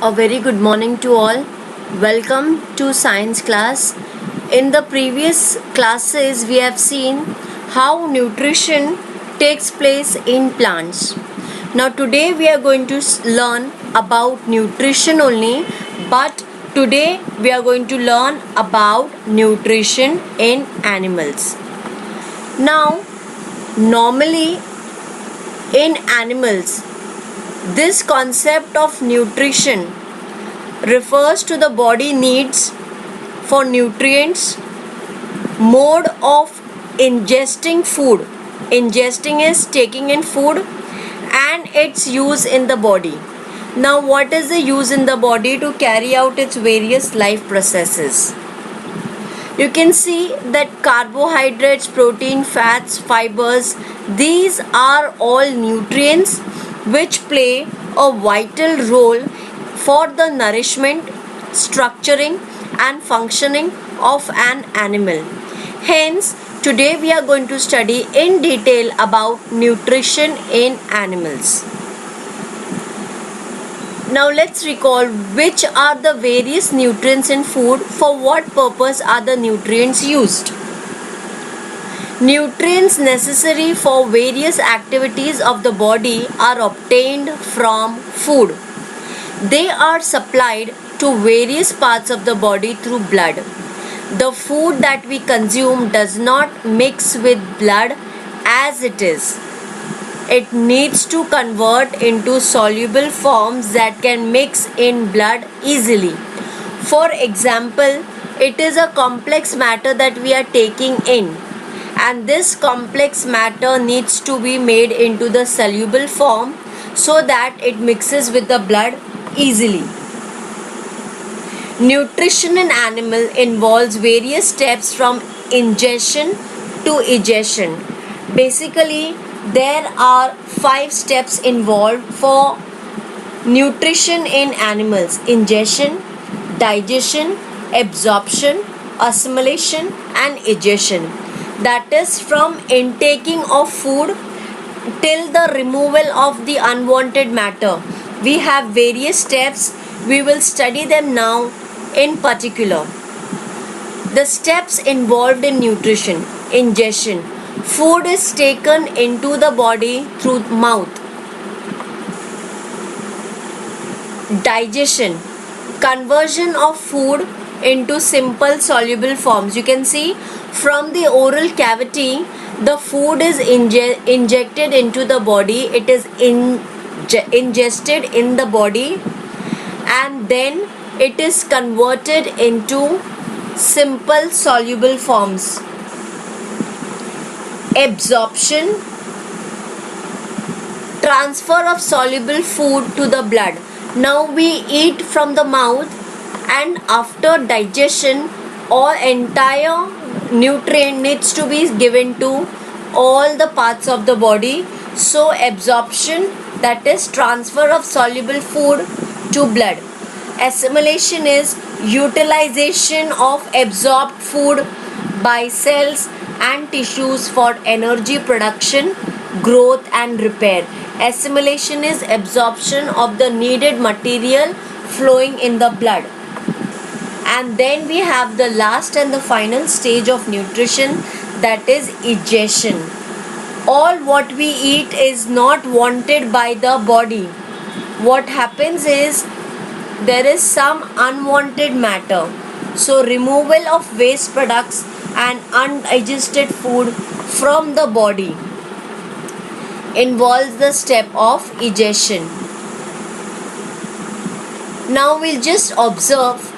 A very good morning to all. Welcome to science class. In the previous classes, we have seen how nutrition takes place in plants. Now, today we are going to learn about nutrition only, but today we are going to learn about nutrition in animals. Now, normally in animals, this concept of nutrition refers to the body needs for nutrients, mode of ingesting food. Ingesting is taking in food and its use in the body. Now, what is the use in the body to carry out its various life processes? You can see that carbohydrates, protein, fats, fibers, these are all nutrients which play a vital role for the nourishment, structuring and functioning of an animal. Hence, today we are going to study in detail about nutrition in animals. Now let's recall which are the various nutrients in food, for what purpose are the nutrients used. Nutrients necessary for various activities of the body are obtained from food. They are supplied to various parts of the body through blood. The food that we consume does not mix with blood as it is. It needs to convert into soluble forms that can mix in blood easily. For example, it is a complex matter that we are taking in, and this complex matter needs to be made into the soluble form so that it mixes with the blood easily. Nutrition in animal involves various steps from ingestion to egestion. Basically, there are 5 steps involved for nutrition in animals: ingestion, digestion, absorption, assimilation and egestion. That is from intaking of food till the removal of the unwanted matter. We have various steps. We will study them now in particular. The steps involved in nutrition: ingestion. Food is taken into the body through mouth. Digestion. Conversion of food into simple soluble forms. You can see from the oral cavity, the food is injected into the body. It is ingested in the body, and then it is converted into simple soluble forms. Absorption. Transfer of soluble food to the blood. Now we eat from the mouth, and after digestion, all entire nutrient needs to be given to all the parts of the body. So absorption, that is transfer of soluble food to blood. Assimilation is utilization of absorbed food by cells and tissues for energy production, growth and repair. Assimilation is absorption of the needed material flowing in the blood. And then we have the last and the final stage of nutrition, that is egestion. All what we eat is not wanted by the body. What happens is there is some unwanted matter. So removal of waste products and undigested food from the body involves the step of egestion. Now we'll just observe.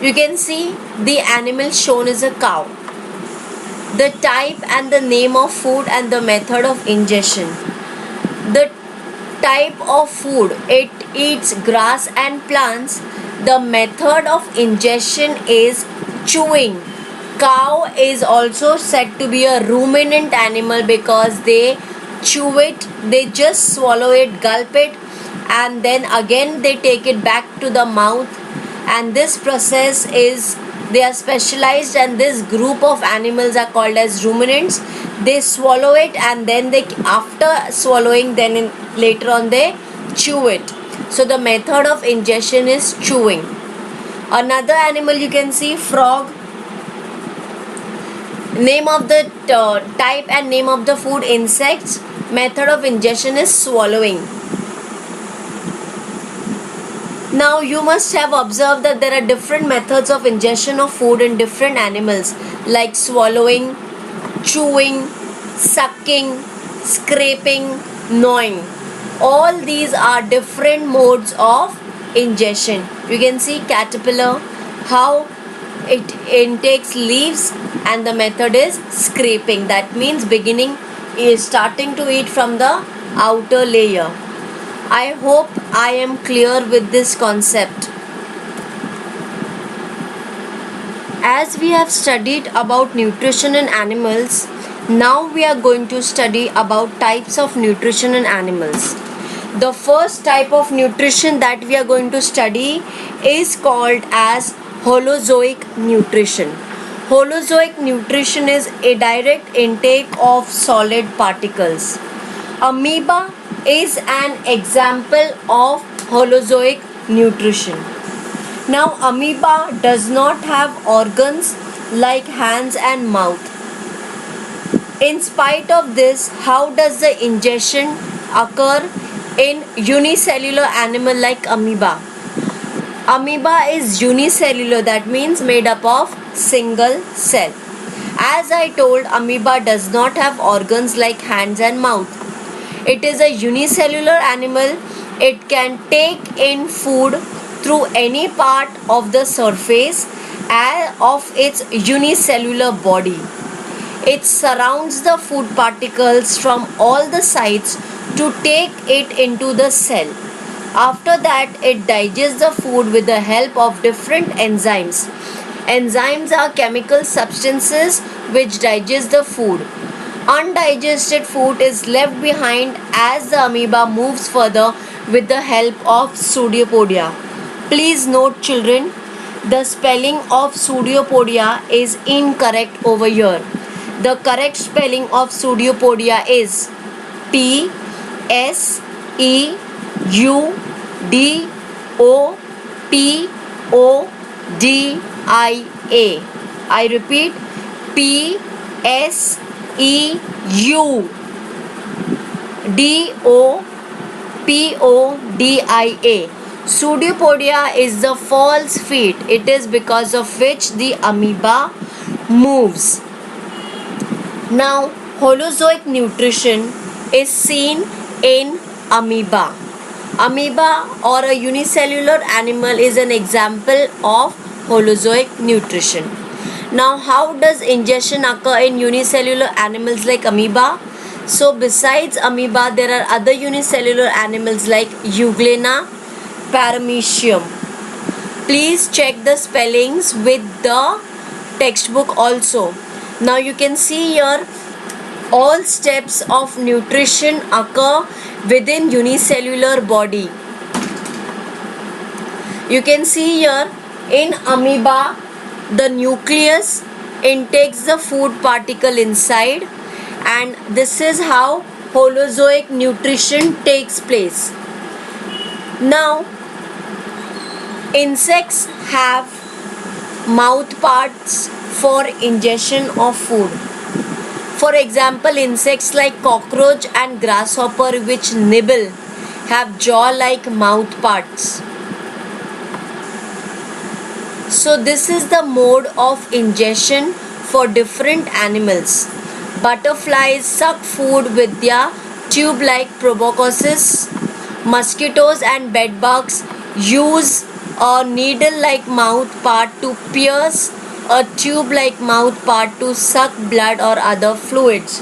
You can see the animal shown is a cow. The type and the name of food and the method of ingestion. The type of food, it eats grass and plants. The method of ingestion is chewing. Cow is also said to be a ruminant animal because they chew it, they just swallow it, gulp it, and then again they take it back to the mouth. And this process is, they are specialized, and this group of animals are called as ruminants. They swallow it, and then they, after swallowing, then later on they chew it. So the method of ingestion is chewing. Another animal you can see, frog. Name of the type and name of the food, insects. Method of ingestion is swallowing. Now you must have observed that there are different methods of ingestion of food in different animals, like swallowing, chewing, sucking, scraping, gnawing. All these are different modes of ingestion. You can see caterpillar, how it intakes leaves, and the method is scraping. That means beginning is starting to eat from the outer layer. I hope I am clear with this concept. As we have studied about nutrition in animals, now we are going to study about types of nutrition in animals. The first type of nutrition that we are going to study is called as holozoic nutrition. Holozoic nutrition is a direct intake of solid particles. Amoeba is an example of holozoic nutrition. Now, amoeba does not have organs like hands and mouth. In spite of this, how does the ingestion occur in unicellular animal like amoeba? Amoeba is unicellular, that means made up of single cell. As I told, amoeba does not have organs like hands and mouth. It is a unicellular animal. It can take in food through any part of the surface of its unicellular body. It surrounds the food particles from all the sides to take it into the cell. After that, it digests the food with the help of different enzymes. Enzymes are chemical substances which digest the food. Undigested food is left behind as the amoeba moves further with the help of pseudopodia. Please note, children, the spelling of pseudopodia is incorrect over here. The correct spelling of pseudopodia is P S E U D O P O D I A. I repeat, P S E U D O P O D I A. Pseudopodia is the false feet. It is because of which the amoeba moves. Now, holozoic nutrition is seen in amoeba. Amoeba or a unicellular animal is an example of holozoic nutrition. Now, how does ingestion occur in unicellular animals like amoeba? So, besides amoeba, there are other unicellular animals like Euglena, Paramecium. Please check the spellings with the textbook also. Now, you can see here all steps of nutrition occur within unicellular body. You can see here in amoeba, the nucleus intakes the food particle inside, and this is how holozoic nutrition takes place. Now, insects have mouth parts for ingestion of food. For example, insects like cockroach and grasshopper which nibble have jaw-like mouth parts. So this is the mode of ingestion for different animals. Butterflies suck food with their tube-like proboscis. Mosquitoes and bedbugs use a needle-like mouth part to pierce a tube-like mouth part to suck blood or other fluids.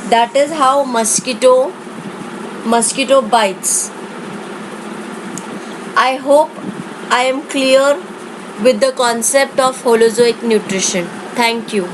That is how mosquito bites. I hope I am clear with the concept of holozoic nutrition. Thank you.